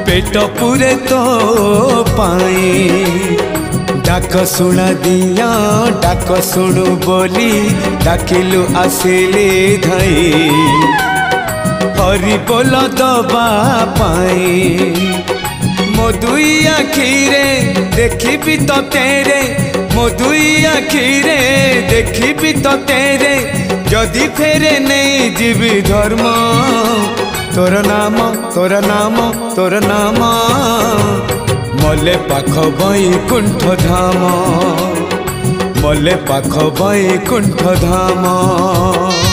पेट पूरे तो पाई डाक शुणा दिया डाक शुणु बोली डाकिलु आसिली धई हरि बोल दबा पाई मो दुई आखिरे देखी तो तेरे मो दुई आखिरे देखी तो तेरे जदि फेरे नहीं जीवी धर्म तोर नाम तोर नाम तोर नाम मले पाख बैकुंठ धाम मले पाख बैकुंठ धाम।